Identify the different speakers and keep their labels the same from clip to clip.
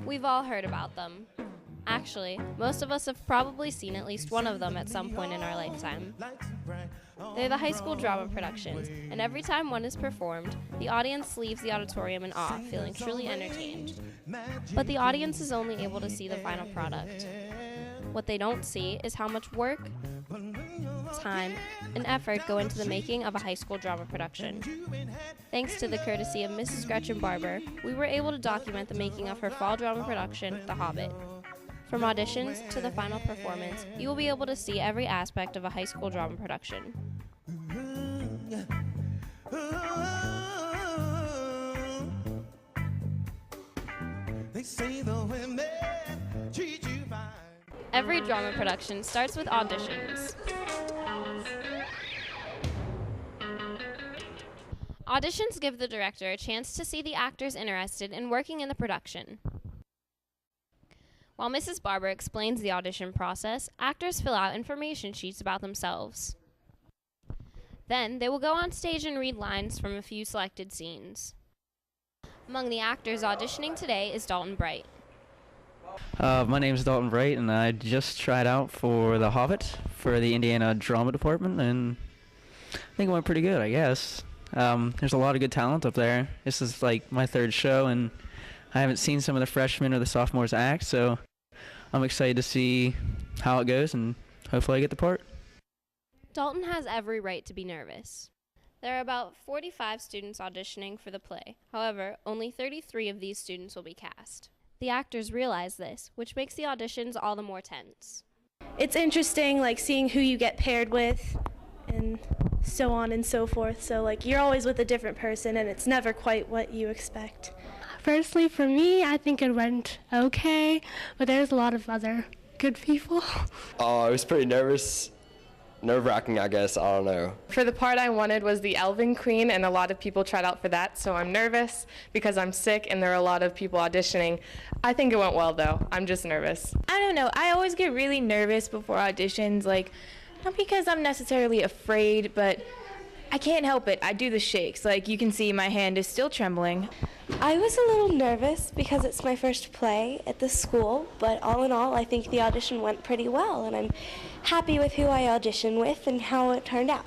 Speaker 1: We've all heard about them. Actually, most of us have probably seen at least one of them at some point in our lifetime. They're the high school drama productions, and every time one is performed, the audience leaves the auditorium in awe, feeling truly entertained. But the audience is only able to see the final product. What they don't see is how much work, time, and effort go into the making of a high school drama production. Thanks to the courtesy of Mrs. Gretchen Barber, we were able to document the making of her fall drama production, The Hobbit. From auditions to the final performance, you will be able to see every aspect of a high school drama production. Every drama production starts with auditions. Auditions give the director a chance to see the actors interested in working in the production. While Mrs. Barber explains the audition process, actors fill out information sheets about themselves. Then, they will go on stage and read lines from a few selected scenes. Among the actors auditioning today is Dalton Bright.
Speaker 2: My name is Dalton Bright, and I just tried out for The Hobbit for the Indiana Drama Department, and I think it went pretty good, I guess. There's a lot of good talent up there. This is like my third show, and I haven't seen some of the freshmen or the sophomores act, so I'm excited to see how it goes, and hopefully I get the part.
Speaker 1: Dalton has every right to be nervous. There are about 45 students auditioning for the play. However, only 33 of these students will be cast. The actors realize this, which makes the auditions all the more tense.
Speaker 3: It's interesting, like, seeing who you get paired with and so on and so forth. So, like, you're always with a different person, and it's never quite what you expect.
Speaker 4: Personally, for me, I think it went okay, but there's a lot of other good people.
Speaker 5: I was pretty nerve-wracking, I guess. I don't know.
Speaker 6: For the part I wanted was the Elven Queen, and a lot of people tried out for that, so I'm nervous because I'm sick and there are a lot of people auditioning. I think it went well, though. I'm just nervous.
Speaker 7: I don't know. I always get really nervous before auditions, like, not because I'm necessarily afraid, but I can't help it. I do the shakes. Like, you can see my hand is still trembling.
Speaker 3: I was a little nervous because it's my first play at the school, but all in all, I think the audition went pretty well, and I'm happy with who I auditioned with and how it turned out.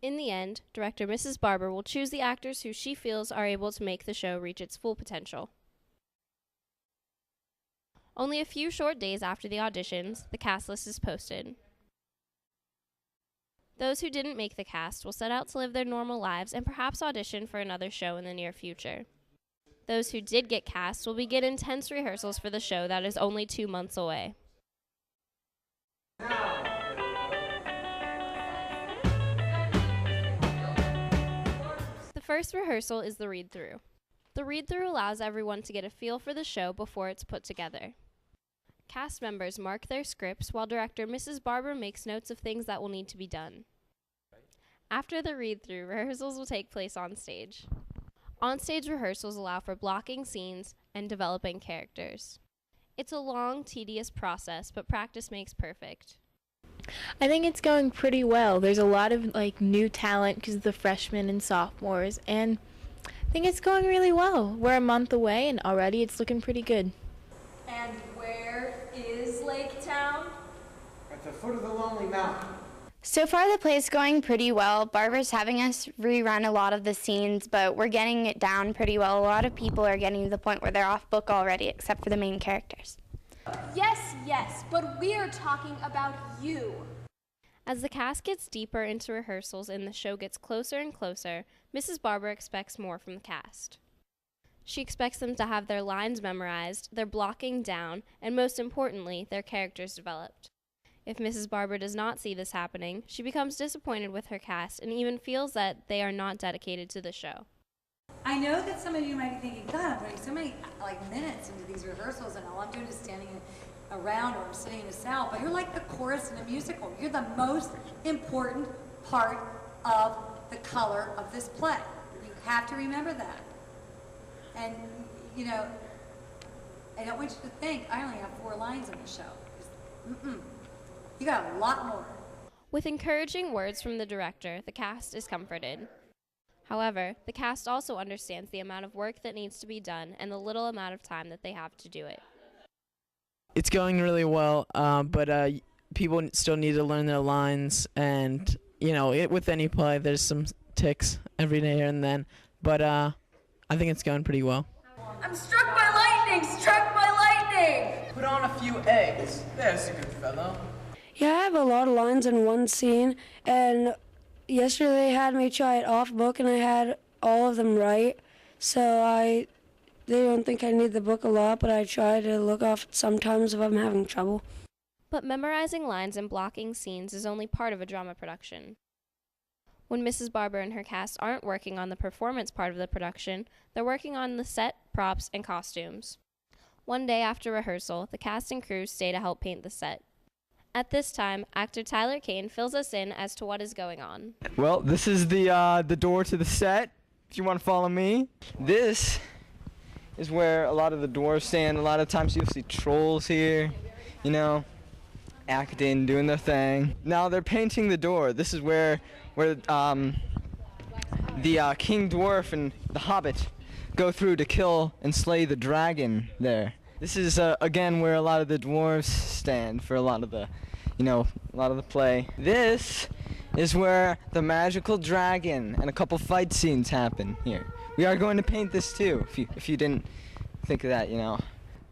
Speaker 1: In the end, director Mrs. Barber will choose the actors who she feels are able to make the show reach its full potential. Only a few short days after the auditions, the cast list is posted. Those who didn't make the cast will set out to live their normal lives and perhaps audition for another show in the near future. Those who did get cast will begin intense rehearsals for the show that is only 2 months away. The first rehearsal is the read-through. The read-through allows everyone to get a feel for the show before it's put together. Cast members mark their scripts while director Mrs. Barber makes notes of things that will need to be done. After the read-through, rehearsals will take place on stage. On-stage rehearsals allow for blocking scenes and developing characters. It's a long, tedious process, but practice makes perfect.
Speaker 7: I think it's going pretty well. There's a lot of new talent because of the freshmen and sophomores, and I think it's going really well. We're a month away, and already it's looking pretty good.
Speaker 8: And where is Lake Town?
Speaker 9: At the foot of the Lonely Mountain.
Speaker 10: So far the play is going pretty well. Barbara's having us rerun a lot of the scenes, but we're getting it down pretty well. A lot of people are getting to the point where they're off book already, except for the main characters.
Speaker 8: Yes, but we're talking about you.
Speaker 1: As the cast gets deeper into rehearsals and the show gets closer and closer, Mrs. Barber expects more from the cast. She expects them to have their lines memorized, their blocking down, and most importantly, their characters developed. If Mrs. Barber does not see this happening, she becomes disappointed with her cast and even feels that they are not dedicated to the show.
Speaker 11: I know that some of you might be thinking, God, I'm putting so many minutes into these rehearsals and all I'm doing is standing around or I'm sitting in a cell, but you're like the chorus in a musical. You're the most important part of the color of this play. You have to remember that. And, I don't want you to think I only have 4 lines in the show. You got a lot more.
Speaker 1: With encouraging words from the director, the cast is comforted. However, the cast also understands the amount of work that needs to be done and the little amount of time that they have to do it.
Speaker 12: It's going really well, but people still need to learn their lines, and with any play, there's some ticks every now and then, but I think it's going pretty well.
Speaker 11: I'm struck by lightning! Struck by lightning!
Speaker 9: Put on a few eggs. There's a good fellow.
Speaker 13: Yeah, I have a lot of lines in one scene, and yesterday they had me try it off book, and I had all of them right, so they don't think I need the book a lot, but I try to look off it sometimes if I'm having trouble.
Speaker 1: But memorizing lines and blocking scenes is only part of a drama production. When Mrs. Barber and her cast aren't working on the performance part of the production, they're working on the set, props, and costumes. One day after rehearsal, the cast and crew stay to help paint the set. At this time, actor Tyler Kane fills us in as to what is going on.
Speaker 14: Well, this is the door to the set, if you want to follow me. This is where a lot of the dwarves stand. A lot of times you'll see trolls here, acting, doing their thing. Now they're painting the door. This is where the King Dwarf and the Hobbit go through to kill and slay the dragon there. This is again where a lot of the dwarves stand for a lot of the play. This is where the magical dragon and a couple fight scenes happen here. We are going to paint this too, if you didn't think of that,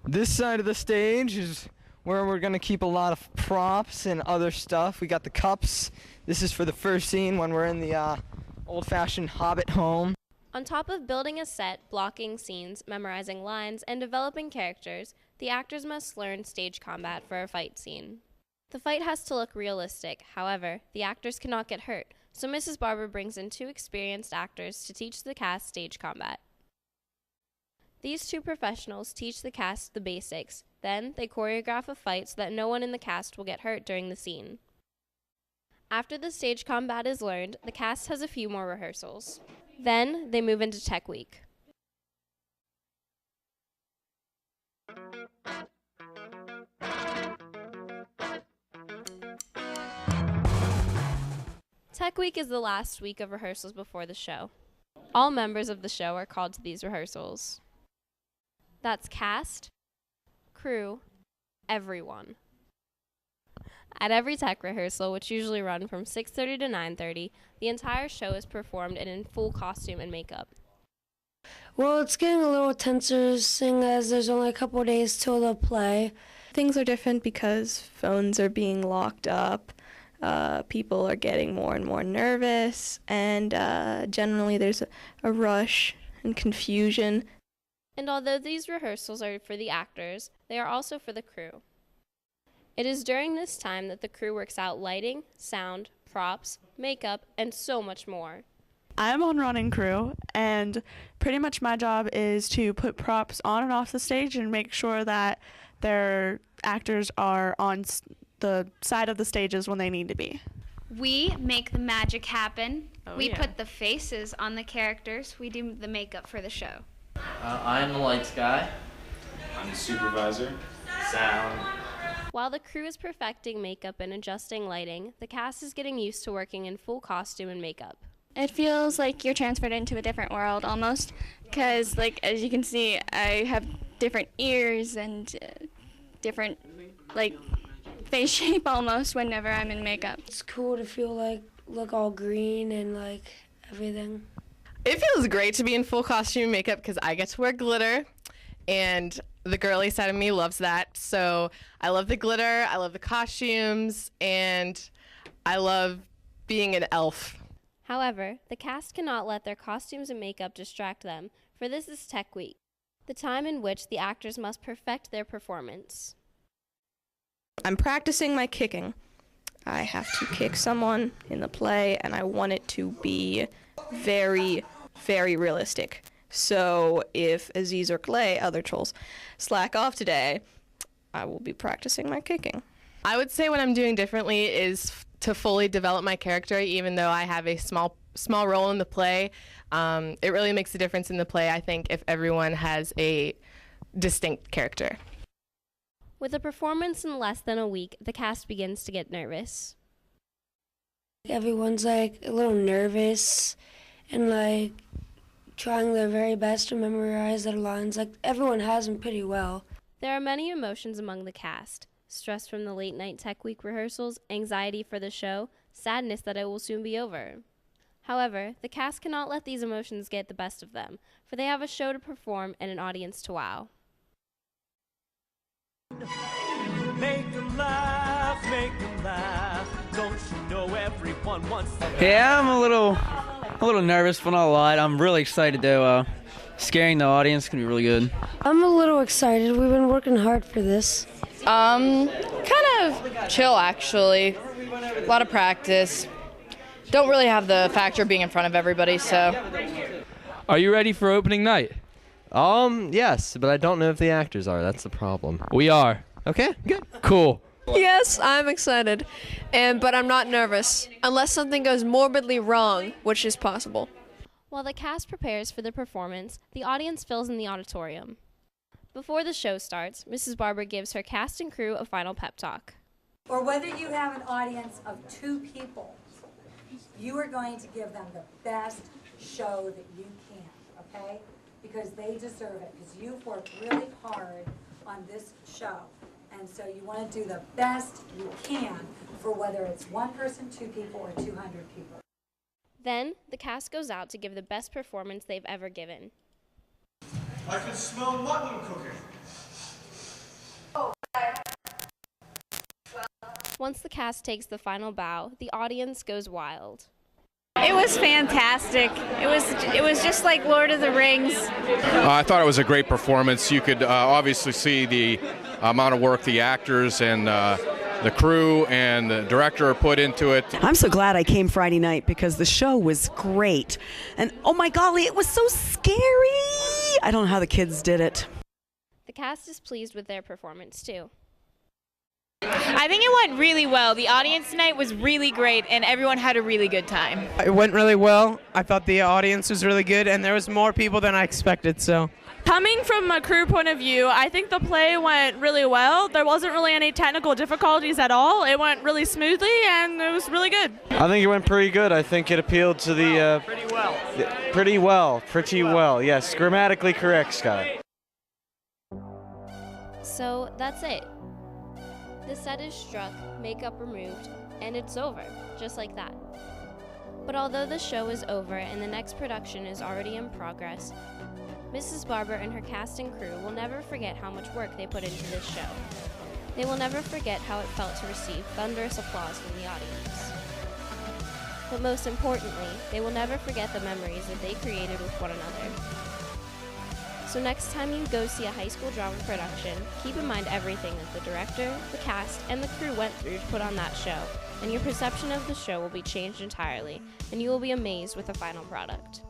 Speaker 14: This side of the stage is where we're going to keep a lot of props and other stuff. We got the cups. This is for the first scene when we're in the old-fashioned Hobbit home.
Speaker 1: On top of building a set, blocking scenes, memorizing lines, and developing characters, the actors must learn stage combat for a fight scene. The fight has to look realistic. However, the actors cannot get hurt, so Mrs. Barber brings in 2 experienced actors to teach the cast stage combat. These 2 professionals teach the cast the basics. Then, they choreograph a fight so that no one in the cast will get hurt during the scene. After the stage combat is learned, the cast has a few more rehearsals. Then, they move into Tech Week. Tech Week is the last week of rehearsals before the show. All members of the show are called to these rehearsals. That's cast, crew, everyone. At every tech rehearsal, which usually run from 6:30 to 9:30, the entire show is performed and in full costume and makeup.
Speaker 13: Well, it's getting a little tenser seeing as there's only a couple days till the play.
Speaker 15: Things are different because phones are being locked up, people are getting more and more nervous, and generally there's a rush and confusion.
Speaker 1: And although these rehearsals are for the actors, they are also for the crew. It is during this time that the crew works out lighting, sound, props, makeup, and so much more.
Speaker 16: I'm on running crew, and pretty much my job is to put props on and off the stage and make sure that their actors are on the side of the stages when they need to be.
Speaker 17: We make the magic happen. We
Speaker 16: yeah.
Speaker 17: put the faces on the characters. We do the makeup for the show.
Speaker 2: I'm the lights guy.
Speaker 18: I'm the supervisor. Sound.
Speaker 1: While the crew is perfecting makeup and adjusting lighting, the cast is getting used to working in full costume and makeup.
Speaker 19: It feels like you're transferred into a different world almost, because as you can see, I have different ears and different face shape almost whenever I'm in makeup.
Speaker 13: It's cool to look all green and everything.
Speaker 6: It feels great to be in full costume and makeup because I get to wear glitter, and the girly side of me loves that. So I love the glitter, I love the costumes, and I love being an elf.
Speaker 1: However, the cast cannot let their costumes and makeup distract them, for this is Tech Week, the time in which the actors must perfect their performance.
Speaker 15: I'm practicing my kicking. I have to kick someone in the play, and I want it to be very, very realistic. So if Aziz or Clay, other trolls, slack off today, I will be practicing my kicking.
Speaker 6: I would say what I'm doing differently is to fully develop my character, even though I have a small role in the play. It really makes a difference in the play, I think, if everyone has a distinct character.
Speaker 1: With a performance in less than a week, the cast begins to get nervous.
Speaker 13: Everyone's a little nervous, and like trying their very best to memorize their lines. Like everyone has them pretty well.
Speaker 1: There are many emotions among the cast. Stress from the late night tech week rehearsals, anxiety for the show, sadness that it will soon be over. However, the cast cannot let these emotions get the best of them, for they have a show to perform and an audience to wow.
Speaker 20: Make them laugh, make them laugh. Don't you know everyone wants to laugh?
Speaker 2: Yeah, I'm a little nervous, but not a lot. I'm really excited though. Scaring the audience can be really good.
Speaker 13: I'm a little excited. We've been working hard for this.
Speaker 21: Kind of chill actually. A lot of practice. Don't really have the factor of being in front of everybody, so.
Speaker 22: Are you ready for opening night?
Speaker 5: Yes, but I don't know if the actors are. That's the problem.
Speaker 22: We are.
Speaker 5: Okay, good.
Speaker 22: Cool.
Speaker 23: Yes, I'm excited, but I'm not nervous, unless something goes morbidly wrong, which is possible.
Speaker 1: While the cast prepares for the performance, the audience fills in the auditorium. Before the show starts, Mrs. Barber gives her cast and crew a final pep talk.
Speaker 11: Or whether you have an audience of 2 people, you are going to give them the best show that you can, okay? Because they deserve it, because you've worked really hard on this show. And so you want to do the best you can for whether it's 1 person, 2 people, or 200 people.
Speaker 1: Then, the cast goes out to give the best performance they've ever given.
Speaker 20: I can smell mutton cooking.
Speaker 1: Once the cast takes the final bow, the audience goes wild.
Speaker 24: It was fantastic. It was just like Lord of the Rings.
Speaker 25: I thought it was a great performance. You could obviously see the amount of work the actors and the crew and the director put into it.
Speaker 26: I'm so glad I came Friday night because the show was great. And oh my golly, it was so scary. I don't know how the kids did it.
Speaker 1: The cast is pleased with their performance too.
Speaker 24: I think it went really well. The audience tonight was really great, and everyone had a really good time.
Speaker 12: It went really well. I thought the audience was really good, and there was more people than I expected, so.
Speaker 16: Coming from a crew point of view, I think the play went really well. There wasn't really any technical difficulties at all. It went really smoothly, and it was really good.
Speaker 27: I think it went pretty good. I think it appealed to the... Pretty well. Yes, grammatically correct, Scott.
Speaker 1: So, that's it. The set is struck, makeup removed, and it's over, just like that. But although the show is over and the next production is already in progress, Mrs. Barber and her cast and crew will never forget how much work they put into this show. They will never forget how it felt to receive thunderous applause from the audience. But most importantly, they will never forget the memories that they created with one another. So next time you go see a high school drama production, keep in mind everything that the director, the cast, and the crew went through to put on that show, and your perception of the show will be changed entirely, and you will be amazed with the final product.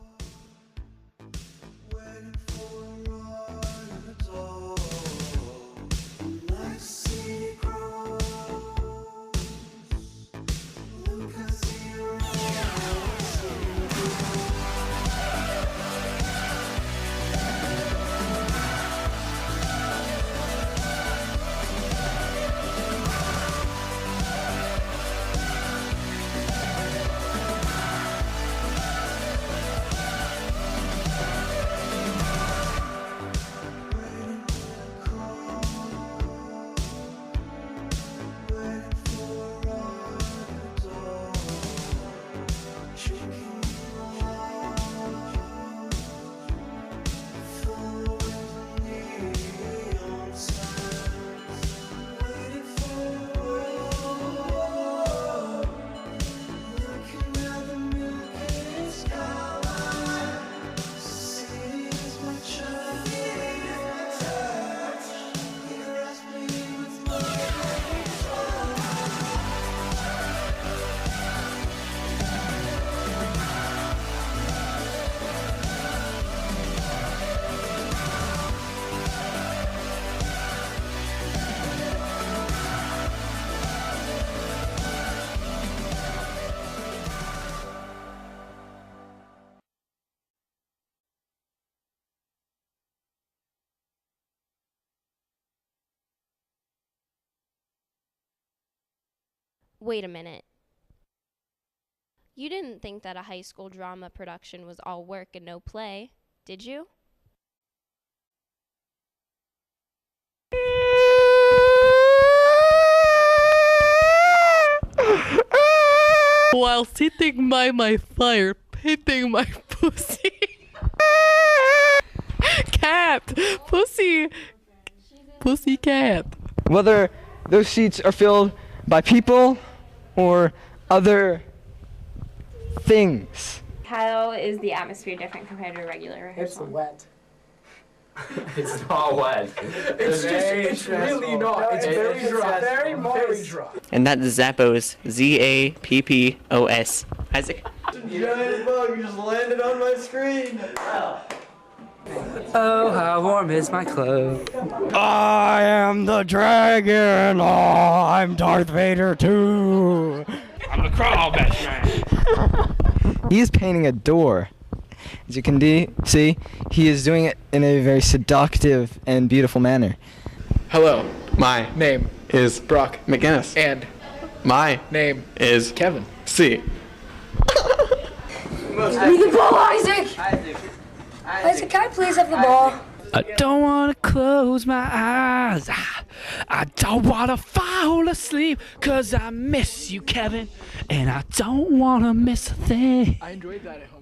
Speaker 1: Wait a minute. You didn't think that a high school drama production was all work and no play, did you?
Speaker 6: While sitting by my fire, painting my pussy. Cat! Pussy! Pussy cat.
Speaker 3: Whether those seats are filled by people or other things.
Speaker 4: How is the atmosphere different compared to a regular rehearsal?
Speaker 7: It's wet.
Speaker 8: It's not wet.
Speaker 7: It's really not. It's very dry. Very dry.
Speaker 9: And that's Zappos. Zappos. Isaac?
Speaker 3: Giant bug just landed on my screen.
Speaker 8: Oh, how warm is my clothes?
Speaker 3: I am the dragon. Oh, I'm Darth Vader too.
Speaker 8: I'm the crawl best man.
Speaker 3: He is painting a door. As you can see, he is doing it in a very seductive and beautiful manner.
Speaker 10: Hello, my name is Brock McGinnis. And my name is Kevin C.
Speaker 13: Give me the ball, Isaac! Isaac, can I please have the ball?
Speaker 8: I don't want to close my eyes. I don't want to fall asleep, 'cause I miss you, Kevin. And I don't want to miss a thing.
Speaker 7: I enjoyed that at home.